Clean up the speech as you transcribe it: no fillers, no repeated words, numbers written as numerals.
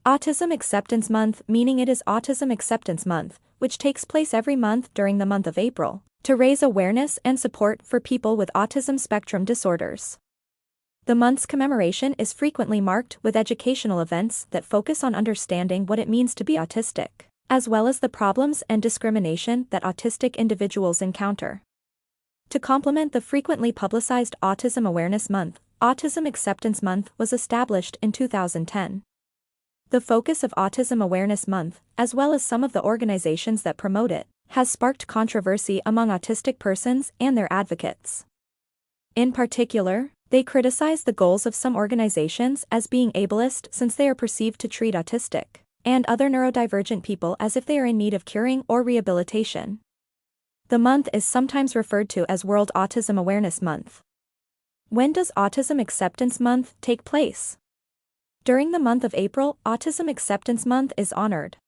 Autism Acceptance Month, meaning it is Autism Acceptance Month, which takes place every month during the month of April, to raise awareness and support for people with autism spectrum disorders. The month's commemoration is frequently marked with educational events that focus on understanding what it means to be autistic, as well as the problems and discrimination that autistic individuals encounter. To complement the frequently publicized Autism Awareness Month, Autism Acceptance Month was established in 2010. The focus of Autism Awareness Month, as well as some of the organizations that promote it, has sparked controversy among autistic persons and their advocates. In particular, they criticize the goals of some organizations as being ableist since they are perceived to treat autistic and other neurodivergent people as if they are in need of curing or rehabilitation. The month is sometimes referred to as World Autism Awareness Month. When does Autism Acceptance Month take place? During the month of April, Autism Acceptance Month is honored.